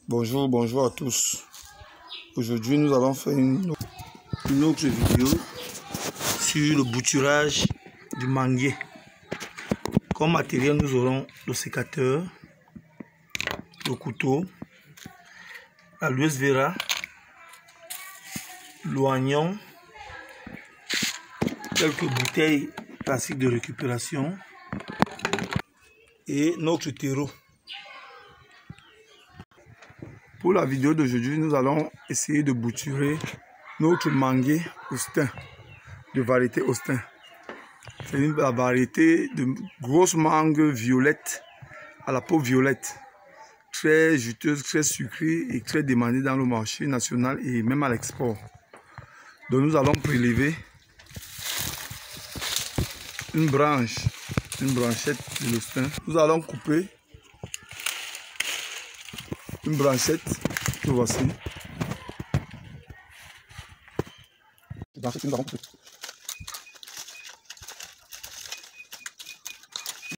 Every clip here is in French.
Bonjour, bonjour à tous. Aujourd'hui, nous allons faire une autre vidéo sur le bouturage du manguier. Comme matériel, nous aurons le sécateur, le couteau, la lueuse vera, l'oignon, quelques bouteilles classiques de récupération et notre terreau. Pour la vidéo d'aujourd'hui, nous allons essayer de bouturer notre manguier Austin, de variété Austin. C'est la variété de grosses mangues violettes à la peau violette, très juteuse, très sucrée et très demandée dans le marché national et même à l'export. Donc nous allons prélever une branchette de l'Austin. Nous allons couper une branchette que voici. Cette branchette que nous avons coupée.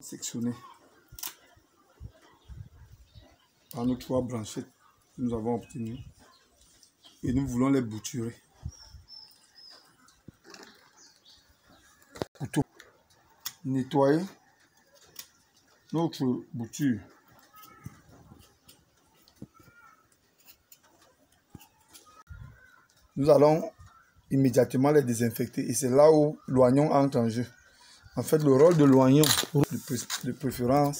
Sectionner par nos 3 branchettes que nous avons obtenues et nous voulons les bouturer. Couteau. Nettoyer notre bouture. Nous allons immédiatement les désinfecter et c'est là où l'oignon entre en jeu. En fait, le rôle de l'oignon, de préférence,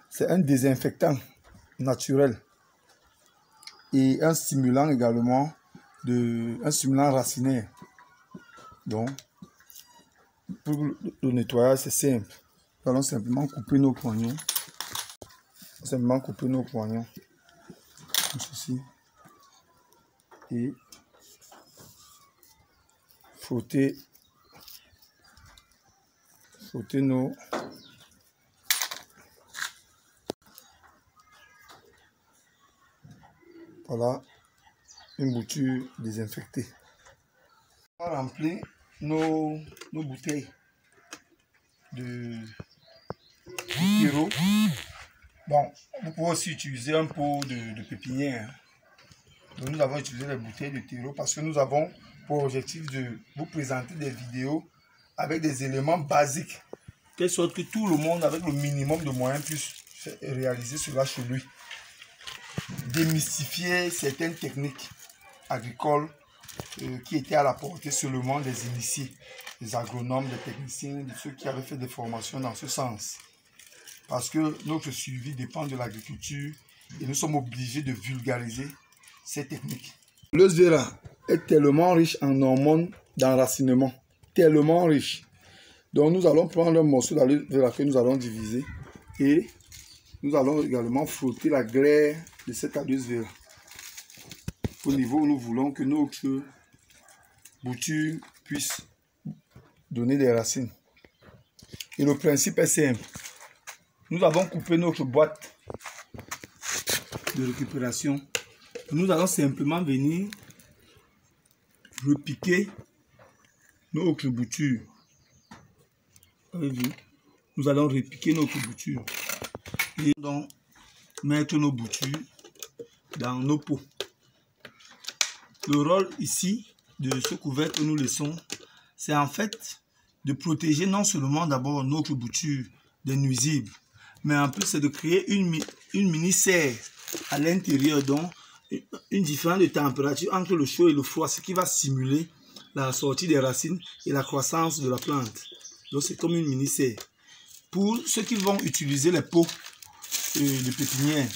c'est un désinfectant naturel et un stimulant également, un stimulant racinaire. Donc, pour le nettoyage, c'est simple. Nous allons simplement couper nos oignons. Comme ceci. Et frotter nos voilà une bouture désinfectée. On va remplir nos bouteilles de terreau. Bon, vous pouvez aussi utiliser un pot de pépinière. Donc nous avons utilisé les bouteilles de terreau parce que nous avons pour objectif de vous présenter des vidéos avec des éléments basiques, de telle sorte que tout le monde avec le minimum de moyens puisse réaliser cela chez lui. Démystifier certaines techniques agricoles qui étaient à la portée seulement des initiés, des agronomes, des techniciens, de ceux qui avaient fait des formations dans ce sens. Parce que notre suivi dépend de l'agriculture et nous sommes obligés de vulgariser ces techniques. L'Euse vera est tellement riche en hormones d'enracinement, tellement riche. Donc nous allons prendre un morceau d'aloe vera que nous allons diviser et nous allons également frotter la glaire de cette aloe vera au niveau où nous voulons que notre bouture puisse donner des racines. Et le principe est simple. Nous avons coupé notre boîte de récupération. Nous allons simplement venir repiquer notre bouture. Nous allons repiquer notre bouture et donc mettre nos boutures dans nos pots. Le rôle ici de ce couvercle que nous laissons, c'est en fait de protéger non seulement d'abord notre bouture des nuisibles, mais en plus c'est de créer une mini-serre à l'intérieur, donc une différence de température entre le chaud et le froid, ce qui va simuler la sortie des racines et la croissance de la plante. Donc c'est comme une mini-serre. Pour ceux qui vont utiliser les pots de pépinière,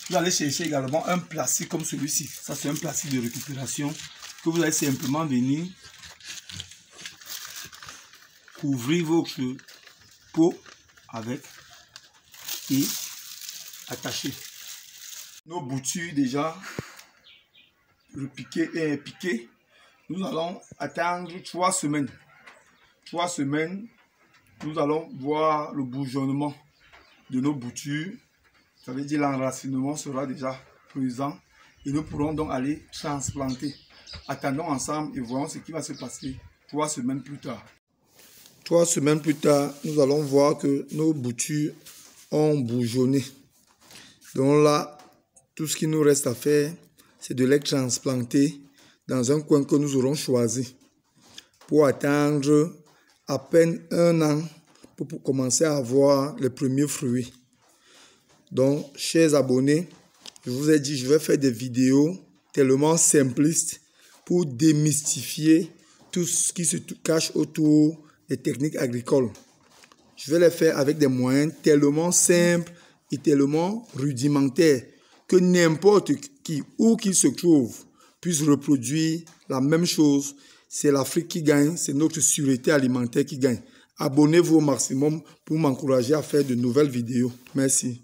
vous allez chercher également un plastique comme celui-ci. Ça c'est un plastique de récupération que vous allez simplement venir couvrir votre pot avec et attacher. Nos boutures déjà repiquées et piquées, nous allons attendre 3 semaines. 3 semaines, nous allons voir le bourgeonnement de nos boutures. Ça veut dire l'enracinement sera déjà présent et nous pourrons donc aller transplanter. Attendons ensemble et voyons ce qui va se passer 3 semaines plus tard. 3 semaines plus tard, nous allons voir que nos boutures ont bourgeonné. Donc là, Tout ce qui nous reste à faire, c'est de les transplanter dans un coin que nous aurons choisi pour attendre à peine 1 an pour commencer à avoir les premiers fruits. Donc, chers abonnés, je vous ai dit, je vais faire des vidéos tellement simplistes pour démystifier tout ce qui se cache autour des techniques agricoles. Je vais les faire avec des moyens tellement simples et tellement rudimentaires que n'importe qui, où qu'il se trouve, puisse reproduire la même chose. C'est l'Afrique qui gagne, c'est notre sûreté alimentaire qui gagne. Abonnez-vous au maximum pour m'encourager à faire de nouvelles vidéos. Merci.